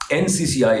NCCI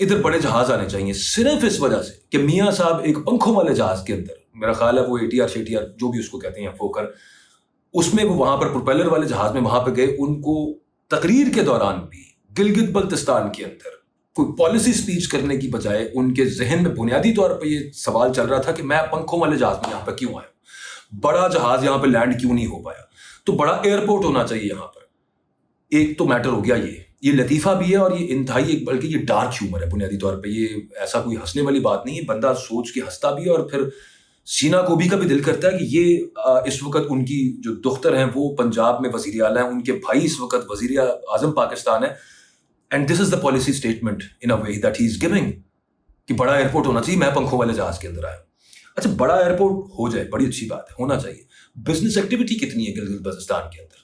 ادھر بڑے جہاز آنے چاہیے صرف اس وجہ سے کہ میاں صاحب ایک پنکھوں والے جہاز کے اندر، میرا خیال ہے وہ ATR شیٹیار جو بھی اس کو کہتے ہیں فوکر، اس میں وہ وہاں پر پروپیلر والے جہاز میں وہاں پہ گئے. ان کو تقریر کے دوران بھی گلگت بلتستان کے اندر کوئی پالیسی سپیچ کرنے کی بجائے ان کے ذہن میں بنیادی طور پہ یہ سوال چل رہا تھا کہ میں پنکھوں والے جہاز میں یہاں پہ کیوں آیا، بڑا جہاز یہاں پہ لینڈ کیوں نہیں ہو پایا، تو بڑا ایئرپورٹ ہونا چاہیے یہاں پر. ایک تو میٹر ہو گیا یہ لطیفہ بھی ہے اور یہ انتہائی ایک بلکہ یہ ڈارک ہیومر ہے بنیادی طور پہ. یہ ایسا کوئی ہنسنے والی بات نہیں ہے، بندہ سوچ کے ہنستا بھی ہے اور پھر سینا گوبھی کا بھی دل کرتا ہے کہ یہ اس وقت ان کی جو دختر ہیں وہ پنجاب میں وزیر اعلیٰ ہیں، ان کے بھائی اس وقت وزیر اعظم پاکستان ہے، and this is the policy statement in a way that he is giving کہ بڑا ایئرپورٹ ہونا چاہیے، میں پنکھوں والے جہاز کے اندر آیا. اچھا بڑا ایئرپورٹ ہو جائے بڑی اچھی بات ہے، ہونا چاہیے. بزنس ایکٹیویٹی کتنی ہے گلگت بلتستان کے اندر،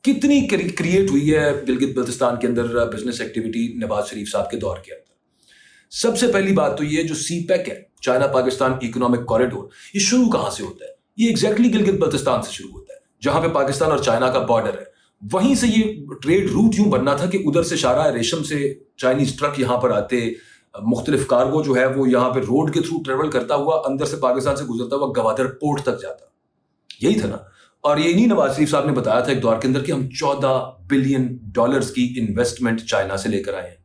کتنی کریٹ ہوئی ہے گلگت بلتستان کے اندر بزنس ایکٹیویٹی نواز شریف صاحب کے دور کے اندر. سب سے پہلی بات تو یہ جو سی پیک ہے، چائنا پاکستان اکنامک کوریڈور، یہ شروع کہاں سے ہوتا ہے؟ یہ ایگزیکٹلی گلگت بلتستان سے شروع ہوتا ہے جہاں پہ پاکستان اور چائنا کا بارڈر ہے. وہیں سے یہ ٹریڈ روٹ یوں بننا تھا کہ ادھر سے شاہراہ ریشم سے چائنیز ٹرک یہاں پر آتے، مختلف کارگو جو ہے وہ یہاں پہ روڈ کے تھرو ٹریول کرتا ہوا اندر سے پاکستان سے گزرتا ہوا گوادر پورٹ تک جاتا. یہی تھا نا. اور یہ نہیں نواز شریف صاحب نے بتایا تھا ایک دور کے اندر کہ ہم $14 بلین کی انویسٹمنٹ چائنا سے لے کر آئے ہیں.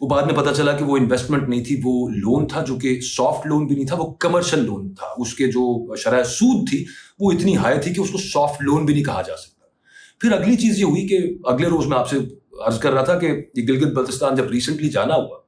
وہ بعد میں پتا چلا کہ وہ انویسٹمنٹ نہیں تھی، وہ لون تھا جو کہ سافٹ لون بھی نہیں تھا، وہ کمرشل لون تھا. اس کے جو شرح سود تھی وہ اتنی ہائی تھی کہ اس کو سافٹ لون بھی نہیں کہا جا سکتا. پھر اگلی چیز یہ ہوئی کہ اگلے روز میں آپ سے عرض کر رہا تھا کہ یہ گلگت بلتستان جب ریسنٹلی جانا ہوا،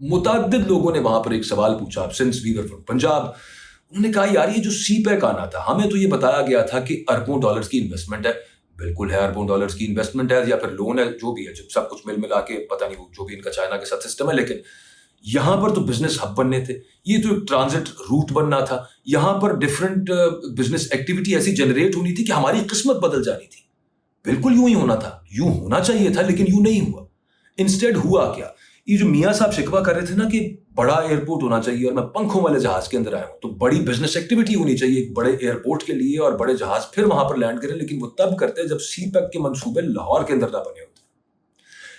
متعدد لوگوں نے وہاں پر ایک سوال پوچھا since we were from Punjab. انہوں نے کہا یار یہ جو سی پیک آنا تھا ہمیں تو یہ بتایا گیا تھا کہ اربوں ڈالرز کی انویسٹمنٹ ہے. بالکل ہے، اربوں ڈالرز کی انویسٹمنٹ ہے یا پھر لون ہے، جو بھی ہے، جب سب کچھ مل ملا کے پتہ نہیں وہ جو بھی ان کا چائنا کے ساتھ سسٹم ہے. لیکن یہاں پر تو بزنس ہب بننے تھے، یہ تو ایک ٹرانزٹ روٹ بننا تھا، یہاں پر ڈفرینٹ بزنس ایکٹیویٹی ایسی جنریٹ ہونی تھی کہ ہماری قسمت بدل جانی تھی. بالکل یوں ہی ہونا تھا، یوں ہونا چاہیے تھا، لیکن یوں نہیں ہوا. انسٹیڈ ہوا کیا؟ یہ جو میاں صاحب شکوہ کر رہے تھے نا کہ بڑا ایئرپورٹ ہونا چاہیے اور میں پنکھوں والے جہاز کے اندر آیا ہوں، تو بڑی بزنس ایکٹیویٹی ہونی چاہیے ایک بڑے ایئرپورٹ کے لیے اور بڑے جہاز پھر وہاں پر لینڈ کریں. لیکن وہ تب کرتے جب سی پیک کے منصوبے لاہور کے اندر نہ بنے ہوتے.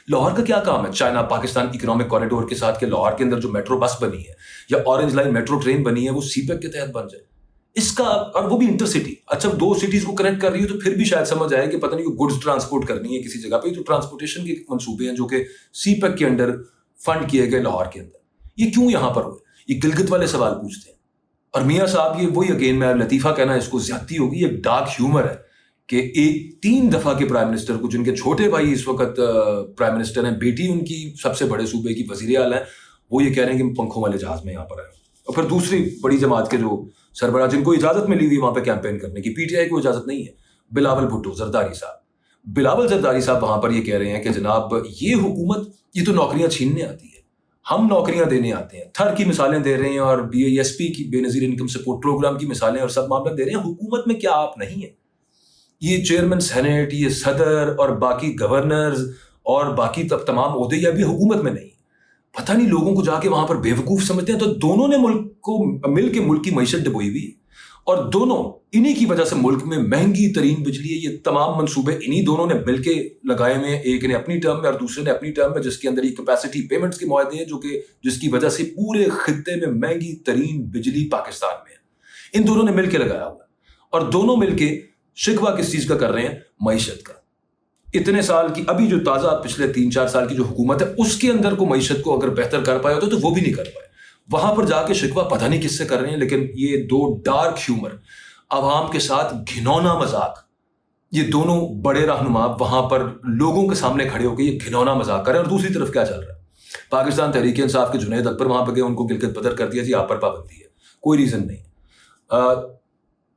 لاہور کا کیا کام ہے چائنا پاکستان اکنامک کوریڈور کے ساتھ کہ لاہور کے اندر جو میٹرو بس بنی ہے یا اورنج لائن میٹرو ٹرین بنی ہے وہ سی پیک کے تحت بن جائے. اس کا اور وہ بھی انٹر سٹی. اچھا 2 سٹیز کو کنیکٹ کر رہی ہے تو پھر بھی شاید سمجھ آئے کہ پتہ نہیں گڈز ٹرانسپورٹ کرنی ہے کسی جگہ پہ، تو ٹرانسپورٹیشن کے منصوبے ہیں جو کہ سی پیک کے انڈر فنڈ کیے گئے لاہور کے اندر. یہ کیوں یہاں پر ہوئے؟ یہ گلگت والے سوال پوچھتے ہیں. اور میاں صاحب یہ وہی اگین میں لطیفہ کہنا اس کو زیادتی ہوگی، ایک ڈارک ہیومر ہے کہ ایک 3 دفعہ کے پرائم منسٹر کو، جن کے چھوٹے بھائی اس وقت پرائم منسٹر ہیں، بیٹی ان کی سب سے بڑے صوبے کی وزیر اعلیٰ ہیں، وہ یہ کہہ رہے ہیں کہ پنکھوں والے جہاز میں یہاں پر آئے. اور پھر دوسری بڑی جماعت کے جو سربراہ جن کو اجازت ملی ہوئی وہاں پہ کیمپین کرنے کی، پی ٹی آئی کو اجازت نہیں ہے، بلاول بھٹو زرداری صاحب وہاں پر یہ کہہ رہے ہیں کہ جناب یہ حکومت یہ تو نوکریاں چھیننے آتی ہے، ہم نوکریاں دینے آتے ہیں. تھر کی مثالیں دے رہے ہیں اور BISP کی بے نظیر انکم سپورٹ پروگرام کی مثالیں اور سب معاملات دے رہے ہیں. حکومت میں کیا آپ نہیں ہیں؟ یہ چیئرمین سینیٹ، یہ صدر اور باقی گورنرز اور باقی تمام عہدے یہ ابھی حکومت میں نہیں. پتہ نہیں لوگوں کو جا کے وہاں پر بیوقوف سمجھتے ہیں. تو دونوں نے ملک کو مل کے ملک کی معیشت ڈبوئی ہوئی اور دونوں انہی کی وجہ سے ملک میں مہنگی ترین بجلی ہے. یہ تمام منصوبے انہی دونوں نے مل کے لگائے ہوئے ہیں، ایک نے اپنی ٹرم میں اور دوسرے نے اپنی ٹرم میں، جس کے اندر یہ کیپیسٹی پیمنٹس کے معاہدے ہیں جو کہ جس کی وجہ سے پورے خطے میں مہنگی ترین بجلی پاکستان میں ہے. ان دونوں نے مل کے لگایا ہوا اور دونوں مل کے شکوہ کس چیز کا کر رہے ہیں؟ معیشت کا. اتنے سال کی ابھی جو تازہ پچھلے 3-4 سال کی جو حکومت ہے اس کے اندر کو معیشت کو اگر بہتر کر پائے ہوتے تو وہ بھی نہیں کر پائے. وہاں پر جا کے شکوہ پتہ نہیں کس سے کر رہے ہیں. لیکن یہ 2 ڈارک ہیومر، عوام کے ساتھ گھنونا مذاق، یہ دونوں بڑے رہنما وہاں پر لوگوں کے سامنے کھڑے ہو کے یہ گھنونا مذاق کر رہے ہیں. اور دوسری طرف کیا چل رہا ہے؟ پاکستان تحریک انصاف کے جنید اکبر وہاں پہ گئے، ان کو گلگت بدر کر دیا جی آپ پر پابندی ہے، کوئی ریزن نہیں.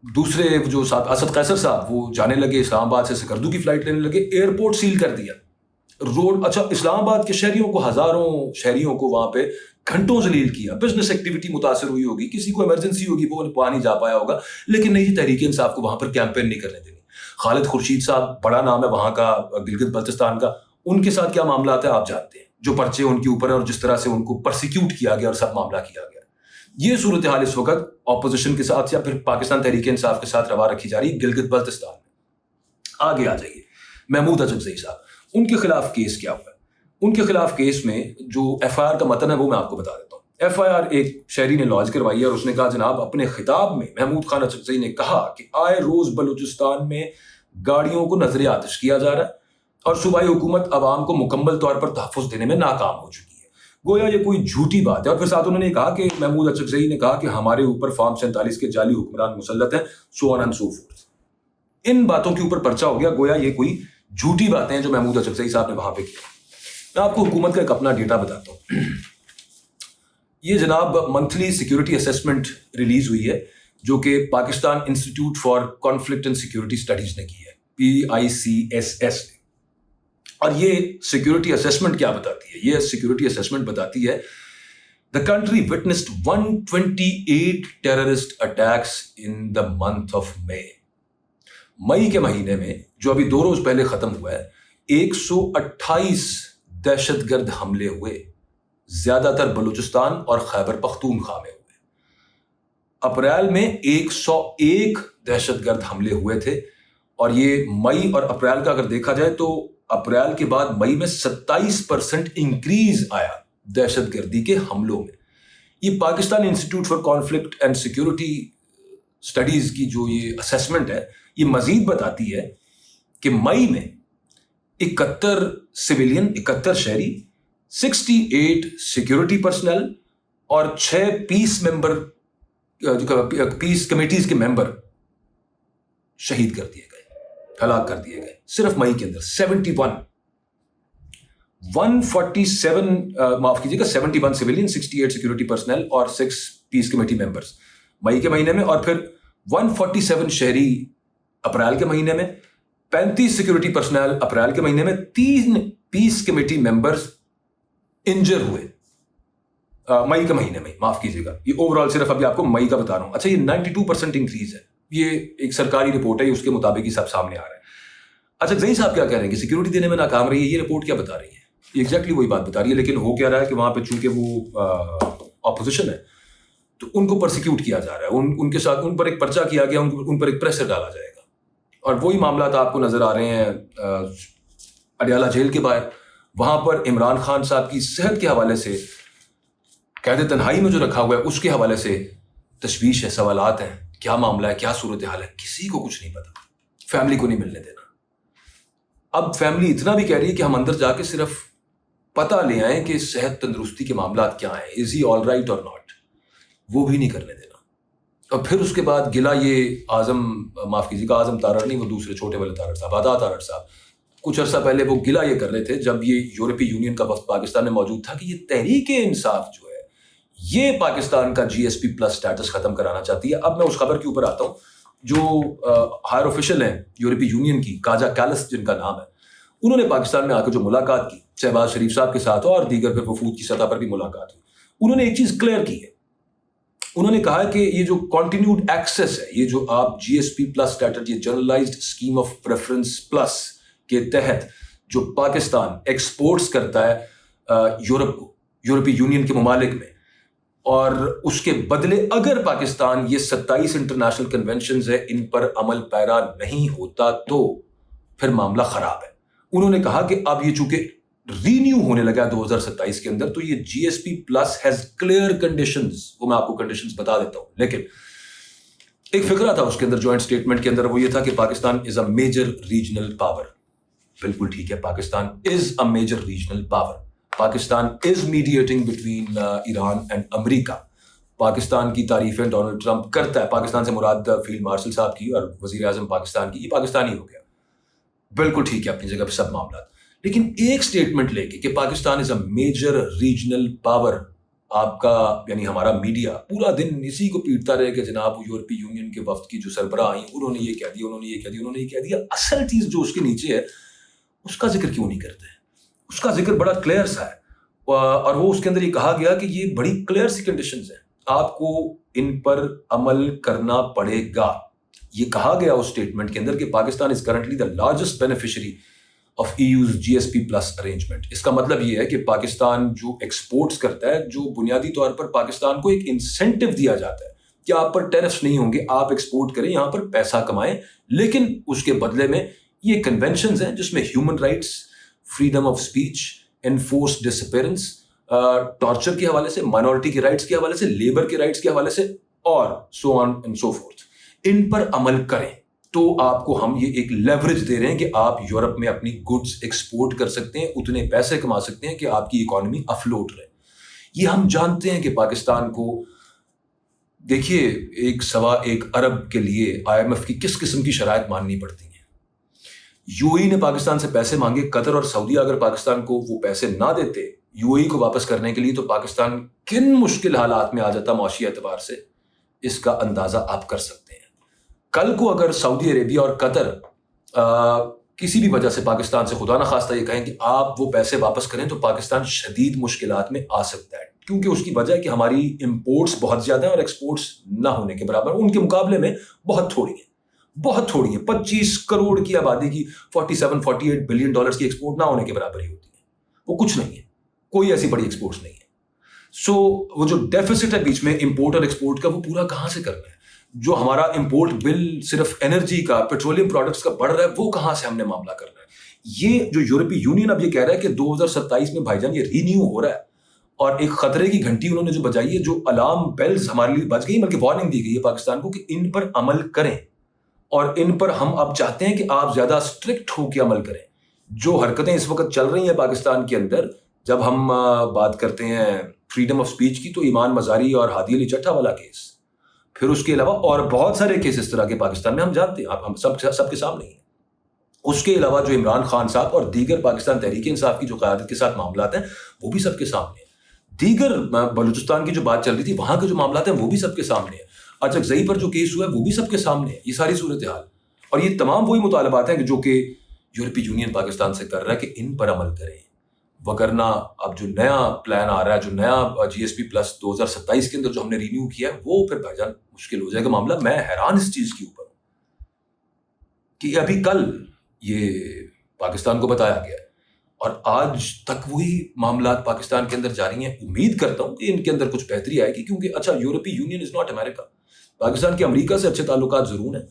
دوسرے جو اسد قیصر صاحب وہ جانے لگے اسلام آباد سے سکردو کی فلائٹ لینے لگے، ایئرپورٹ سیل کر دیا، روڈ. اچھا اسلام آباد کے شہریوں کو، ہزاروں شہریوں کو وہاں پہ گھنٹوں ذلیل کیا. بزنس ایکٹیویٹی متاثر ہوئی ہوگی، کسی کو ایمرجنسی ہوگی وہ وہاں نہیں جا پایا ہوگا، لیکن نہیں جی تحریک انصاف کو وہاں پر کیمپین نہیں کرنے دینی. خالد خورشید صاحب بڑا نام ہے وہاں کا گلگت بلتستان کا، ان کے ساتھ کیا معاملات ہیں آپ جانتے ہیں، جو پرچے ان کے اوپر ہیں اور جس طرح سے ان کو پرسیکیوٹ کیا گیا اور سب معاملہ کیا گیا. یہ صورتحال اس وقت اپوزیشن کے ساتھ یا پھر پاکستان تحریک انصاف کے ساتھ روا رکھی جا رہی ہے گلگت بلتستان میں. آگے آ جائیے محمود اچکزئی صاحب، ان کے خلاف کیس کیا ہوا ہے؟ ان کے خلاف کیس میں جو ایف آئی آر کا متن ہے وہ میں آپ کو بتا دیتا ہوں. ایف آئی آر ایک شہری نے لانچ کروائی ہے اور اس نے کہا جناب اپنے خطاب میں محمود خان اچکزئی نے کہا کہ آئے روز بلوچستان میں گاڑیوں کو نظر آتش کیا جا رہا ہے اور صوبائی حکومت عوام کو مکمل طور پر تحفظ دینے میں ناکام ہو چکی ہے. گویا یہ کوئی جھوٹی بات ہے. اور پھر ساتھ انہوں نے کہا کہ محمود اچکزئی نے کہا کہ ہمارے اوپر فارم 47 کے جعلی حکمران مسلط ہیں سو آن اینڈ سو فورتھ. ان باتوں کے اوپر پرچہ ہو گیا. گویا یہ کوئی جھوٹی باتیں ہیں جو محمود اچکزئی صاحب نے وہاں پہ کیا. میں آپ کو حکومت کا ایک اپنا ڈیٹا بتاتا ہوں. یہ جناب منتھلی سیکیورٹی اسیسمنٹ ریلیز ہوئی ہے جو کہ Pakistan institute for conflict and security studies نے کی ہے, PICSS نے. اور یہ سیکیورٹی اسیسمنٹ کیا بتاتی ہے؟ یہ سیکیورٹی اسیسمنٹ بتاتی ہے the country witnessed 128 terrorist attacks in the month of May. مئی کے مہینے میں جو ابھی 2 روز پہلے ختم ہوا ہے 128 دہشت گرد حملے ہوئے, زیادہ تر بلوچستان اور خیبر پختونخوا میں ہوئے. اپریل میں 101 دہشت گرد حملے ہوئے تھے اور یہ مئی اور اپریل کا اگر دیکھا جائے تو اپریل کے بعد مئی میں 27% انکریز آیا دہشت گردی کے حملوں میں. یہ Pakistan institute for conflict and security studies کی جو یہ اسیسمنٹ ہے یہ مزید بتاتی ہے کہ مئی میں 71 سویلین 71 شہری 68 سیکیورٹی پرسنل اور 6 پیس ممبر پیس کمیٹیز کے ممبر شہید کر دیے گئے, ہلاک کر دیے گئے صرف مئی کے اندر. 71 سویلین 68 سیکیورٹی پرسنل اور 6 پیس کمیٹی ممبرز مئی کے مہینے میں, اور پھر 147 شہری اپریل کے مہینے میں, 35 سیکیورٹی پرسنل اپریل کے مہینے میں, 3 پیس کمیٹی ممبرز انجر ہوئے مئی کے مہینے میں. معاف کیجیے گا, یہ اوور آل صرف ابھی آپ کو مئی کا بتا رہا ہوں. اچھا, یہ 92% انکریز ہے. یہ ایک سرکاری رپورٹ ہے, اس کے مطابق یہ سب سامنے آ رہا ہے. اچھا, زئی صاحب کیا کہہ رہے ہیں کہ سیکیورٹی دینے میں ناکام رہی ہے, یہ رپورٹ کیا بتا رہی ہے؟ یہ ایگزیکٹلی وہی بات بتا رہی ہے, لیکن ہو کیا رہا ہے کہ وہاں پہ چونکہ وہ اپوزیشن ہے تو ان کو پرسیکیوٹ کیا جا رہا ہے, ان کے ساتھ ان پر ایک پرچہ کیا گیا, ان پر ایک پریشر ڈالا جائے گا. اور وہی معاملات آپ کو نظر آ رہے ہیں اڈیالہ جیل کے باہر. وہاں پر عمران خان صاحب کی صحت کے حوالے سے قید تنہائی میں جو رکھا ہوا ہے اس کے حوالے سے تشویش ہے, سوالات ہیں, کیا معاملہ ہے, کیا صورتحال ہے, کسی کو کچھ نہیں پتا. فیملی کو نہیں ملنے دینا. اب فیملی اتنا بھی کہہ رہی ہے کہ ہم اندر جا کے صرف پتہ لے آئیں کہ صحت تندرستی کے معاملات کیا ہیں, از ہی آل رائٹ اور ناٹ, وہ بھی نہیں کرنے دینا. اور پھر اس کے بعد گلا یہ اعظم, معاف کیجیے گا, اعظم تارڑ نہیں, وہ دوسرے چھوٹے والے تارڑ صاحب, عطا تارڑ صاحب, کچھ عرصہ پہلے وہ گلا یہ کر رہے تھے جب یہ یورپی یونین کا وفد پاکستان میں موجود تھا کہ یہ تحریک انصاف جو ہے یہ پاکستان کا GSP پلس سٹیٹس ختم کرانا چاہتی ہے. اب میں اس خبر کے اوپر آتا ہوں. جو ہائر آفیشل ہیں یورپی یونین کی, کاجا کیلس جن کا نام ہے, انہوں نے پاکستان میں آ کے جو ملاقات کی شہباز شریف صاحب کے ساتھ اور دیگر پھر وفود کی سطح پر بھی ملاقات ہوئی, انہوں نے ایک چیز کلیئر کی ہے. انہوں نے کہا کہ یہ جو کنٹینیوڈ ایکسیس ہے, یہ جو آپ GSP پلس اسٹیٹس, یہ generalised scheme of preference plus کے تحت جو پاکستان ایکسپورٹس کرتا ہے یورپ کو, یورپی یونین کے ممالک میں, اور اس کے بدلے اگر پاکستان یہ 27 انٹرنیشنل کنونشنز ہے ان پر عمل پیرا نہیں ہوتا تو پھر معاملہ خراب ہے. انہوں نے کہا کہ اب یہ چونکہ رینیو ہونے لگا 2027 کے اندر تو یہ GSP plus has clear conditions, وہ میں آپ کو کنڈیشنز بتا دیتا ہوں. لیکن ایک فقرہ تھا اس کے اندر جوائنٹ سٹیٹمنٹ کے اندر, وہ یہ تھا کہ Pakistan is a major regional power. بالکل ٹھیک ہے, Pakistan is a major regional power. Pakistan is mediating between Iran and America. Pakistan کی تعریفیں ڈونلڈ ٹرمپ کرتا ہے. پاکستان سے مراد فیلڈ مارشل صاحب کی اور وزیر اعظم پاکستان کی, یہ پاکستانی ہو گیا. بالکل ٹھیک ہے اپنی جگہ پہ سب معاملات. لیکن ایک سٹیٹمنٹ لے کے کہ Pakistan is a major regional power, آپ کا یعنی ہمارا میڈیا پورا دن اسی کو پیٹتا رہے کہ جناب یورپی یونین کے وفد کی جو سربراہ آئیں انہوں نے یہ کہہ دیا, انہوں نے یہ کہہ دیا, انہوں نے یہ کہہ دیا. اصل چیز جو اس کے نیچے ہے اس کا ذکر کیوں نہیں کرتے؟ اس کا ذکر بڑا کلیئر سا ہے, اور وہ اس کے اندر یہ کہا گیا کہ یہ بڑی کلیئر سی کنڈیشنز ہیں, آپ کو ان پر عمل کرنا پڑے گا. یہ کہا گیا اس سٹیٹمنٹ کے اندر کہ Pakistan is currently the largest beneficiary of EU's GSP plus arrangement. اس کا مطلب یہ ہے کہ پاکستان جو ایکسپورٹس کرتا ہے, جو بنیادی طور پر پاکستان کو ایک انسینٹیو دیا جاتا ہے کہ آپ پر ٹیرفس نہیں ہوں گے, آپ ایکسپورٹ کریں, یہاں پر پیسہ کمائیں, لیکن اس کے بدلے میں یہ کنونشنز ہیں جس میں human rights, freedom of speech, enforced disappearance, torture کے حوالے سے، مائنورٹی کے رائٹس کے حوالے سے، لیبر کے رائٹس کے حوالے سے، اور سو آن اینڈ سو فورتھ. ان پر عمل کریں تو آپ کو ہم یہ ایک لیوریج دے رہے ہیں کہ آپ یورپ میں اپنی گڈز ایکسپورٹ کر سکتے ہیں، اتنے پیسے کما سکتے ہیں کہ آپ کی اکانومی افلوٹ رہے. یہ ہم جانتے ہیں کہ پاکستان کو، دیکھیے، 1.25 ارب کے لیے IMF کی کس قسم کی شرائط ماننی پڑتی ہیں. UAE نے پاکستان سے پیسے مانگے، قطر اور سعودیہ اگر پاکستان کو وہ پیسے نہ دیتے UAE کو واپس کرنے کے لیے، تو پاکستان کن مشکل حالات میں آ جاتا معاشی اعتبار سے، اس کا اندازہ آپ کر سکتے ہیں. کل کو اگر سعودی عربیہ اور قطر کسی بھی وجہ سے پاکستان سے خدا نخواستہ یہ کہیں کہ آپ وہ پیسے واپس کریں، تو پاکستان شدید مشکلات میں آ سکتا ہے، کیونکہ اس کی وجہ ہے کہ ہماری امپورٹس بہت زیادہ ہیں اور ایکسپورٹس نہ ہونے کے برابر ان کے مقابلے میں بہت تھوڑی ہیں. 25 کروڑ کی آبادی کی 47-48 بلین ڈالرز کی ایکسپورٹ نہ ہونے کے برابر ہی ہوتی ہے. وہ کچھ نہیں ہے، کوئی ایسی بڑی ایکسپورٹس نہیں ہے. سو وہ جو ڈیفیسٹ ہے بیچ میں امپورٹ اور ایکسپورٹ کا، وہ پورا کہاں سے کرنا ہے؟ جو ہمارا امپورٹ بل صرف انرجی کا، پیٹرولیم پروڈکٹس کا بڑھ رہا ہے، وہ کہاں سے ہم نے معاملہ کرنا ہے؟ یہ جو یورپی یونین اب یہ کہہ رہا ہے کہ 2027 میں بھائی جان یہ رینیو ہو رہا ہے، اور ایک خطرے کی گھنٹی انہوں نے جو بجائی ہے، جو الارم بیلز ہمارے لیے بج گئی، بلکہ وارننگ دی گئی ہے پاکستان کو کہ ان پر عمل کریں، اور ان پر ہم اب چاہتے ہیں کہ آپ زیادہ اسٹرکٹ ہو کے عمل کریں. جو حرکتیں اس وقت چل رہی ہیں پاکستان کے اندر، جب ہم بات کرتے ہیں فریڈم آف سپیچ کی، تو ایمان مزاری اور ہادی علی چٹھا والا کیس، پھر اس کے علاوہ اور بہت سارے کیس اس طرح کے پاکستان میں ہم جانتے ہیں، ہم سب کے سامنے ہیں. اس کے علاوہ جو عمران خان صاحب اور دیگر پاکستان تحریک انصاف کی جو قیادت کے ساتھ معاملات ہیں، وہ بھی سب کے سامنے ہیں. دیگر بلوچستان کی جو بات چل رہی تھی، وہاں کے جو معاملات ہیں، وہ بھی سب کے سامنے ہیں. اچکزئی پر جو کیس ہوا ہے، وہ بھی سب کے سامنے ہے. یہ ساری صورتحال اور یہ تمام وہی مطالبات ہیں جو کہ یورپی یونین پاکستان سے کر رہا ہے کہ ان پر عمل کریں، وگرنہ اب جو نیا پلان آ رہا ہے، جو نیا GSP پلس 2027 کے اندر جو ہم نے رینیو کیا ہے، وہ پھر بھائی جان مشکل ہو جائے گا معاملہ. میں حیران اس چیز کے اوپر کہ ابھی کل یہ پاکستان کو بتایا گیا ہے اور آج تک وہی معاملات پاکستان کے اندر جاری ہیں. امید کرتا ہوں کہ ان کے اندر کچھ بہتری آئے گی، کیونکہ اچھا، یورپی یونین از ناٹ امریکہ. پاکستان کے امریکہ سے اچھے تعلقات ضرور ہیں،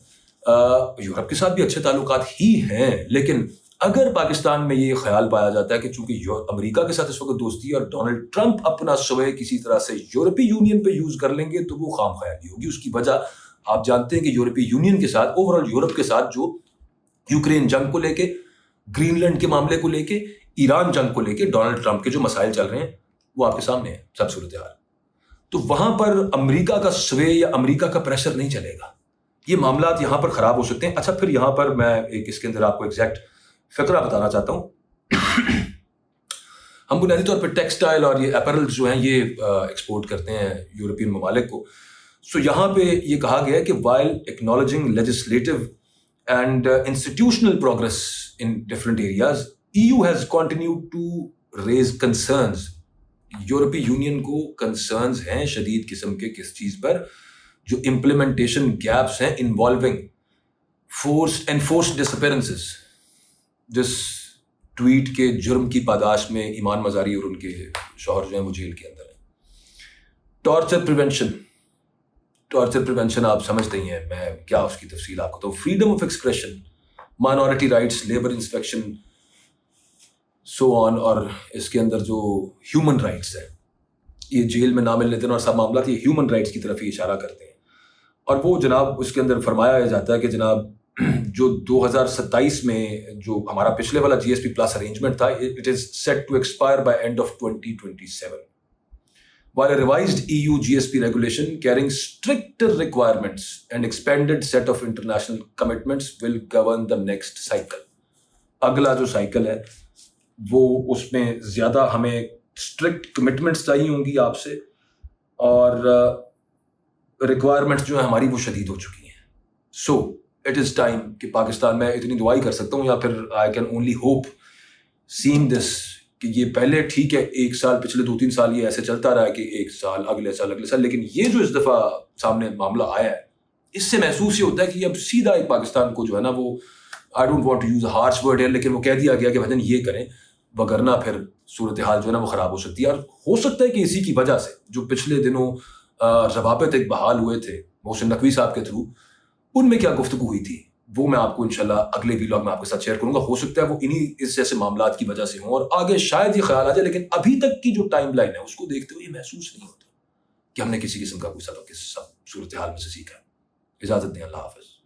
یورپ کے ساتھ بھی اچھے تعلقات ہی ہیں، لیکن اگر پاکستان میں یہ خیال پایا جاتا ہے کہ چونکہ امریکہ کے ساتھ اس وقت دوستی ہے اور ڈونلڈ ٹرمپ اپنا سوئے کسی طرح سے یورپی یونین پہ یوز کر لیں گے، تو وہ خام خیالی ہوگی. اس کی وجہ آپ جانتے ہیں کہ یورپی یونین کے ساتھ، اوور آل یورپ کے ساتھ، جو یوکرین جنگ کو لے کے، گرین لینڈ کے معاملے کو لے کے، ایران جنگ کو لے کے ڈونلڈ ٹرمپ کے جو مسائل چل رہے ہیں، وہ آپ کے سامنے ہیں سب صورتحال. تو وہاں پر امریکہ کا سوے یا امریکہ کا پریشر نہیں چلے گا. یہ معاملات یہاں پر خراب ہو سکتے ہیں. اچھا، پھر یہاں پر میں ایک اس کے اندر آپ کو ایگزیکٹ فقرہ بتانا چاہتا ہوں. ہم بنیادی طور پہ ٹیکسٹائل اور یہ اپیرل جو ہیں، یہ ایکسپورٹ کرتے ہیں یورپین ممالک کو. سو یہاں پہ یہ کہا گیا ہے کہ while acknowledging legislative and institutional progress in different areas, EU has continued to raise concerns. یورپی یونین کو کنسرنز ہیں شدید قسم کے کس چیز پر؟ جو امپلیمنٹیشن گیپس ہیں انوالونگ enforced disappearances. جس ٹویٹ کے جرم کی پاداش میں ایمان مزاری اور ان کے شوہر جو ہیں وہ جیل کے اندر ہیں. ٹارچر پریونشن آپ سمجھتے ہی ہیں، میں کیا اس کی تفصیل آپ کو تو. Freedom of expression, minority rights, labour inspection, so on, اور اس کے اندر جو ہیومن رائٹس ہیں، یہ جیل میں نہ ملنے دینا اور سب معاملات، یہ ہیومن رائٹس کی طرف ہی اشارہ کرتے ہیں. اور وہ جناب اس کے اندر فرمایا جاتا ہے کہ جناب جو 2027 میں جو ہمارا پچھلے والا GSP پلس ارینجمنٹ تھا، it is set to expire by end of 2027. while a revised EU GSP regulation carrying stricter requirements and expanded set of international commitments will govern the next cycle. اگلا جو cycle ہے وہ اس میں زیادہ ہمیں strict commitments چاہیے ہوں گی آپ سے، اور ریکوائرمنٹس جو ہیں ہماری وہ شدید ہو چکی ہیں. سو اٹ از ٹائم کہ پاکستان میں اتنی دعائی کر سکتا ہوں، یا پھر آئی کین اونلی ہوپ سین دس کہ یہ پہلے ٹھیک ہے 1 سال، پچھلے 2-3 سال یہ ایسے چلتا رہا ہے کہ 1 سال، اگلے سال، لیکن یہ جو اس دفعہ سامنے معاملہ آیا ہے، اس سے محسوس یہ ہوتا ہے کہ اب سیدھا ایک پاکستان کو جو ہے نا، وہ I don't want to use a harsh word ہے، لیکن وہ کہہ دیا گیا کہ بھائی یہ کریں، وگرنہ پھر صورتحال جو ہے نا وہ خراب ہو سکتی ہے. اور ہو سکتا ہے کہ اسی کی وجہ سے جو پچھلے دنوں روابط ایک بحال ہوئے تھے محسن نقوی صاحب کے تھرو، ان میں کیا گفتگو ہوئی تھی وہ میں آپ کو انشاءاللہ اگلے ویلاگ میں آپ کے ساتھ شیئر کروں گا. ہو سکتا ہے وہ انہی اس جیسے معاملات کی وجہ سے ہوں اور آگے شاید یہ خیال آ جائے, لیکن ابھی تک کی جو ٹائم لائن ہے اس کو دیکھتے ہوئے یہ محسوس نہیں ہوتا کہ ہم نے کسی قسم کا کوئی سبق اس صورتحال میں سے سیکھا ہے. اجازت دیں, اللہ حافظ.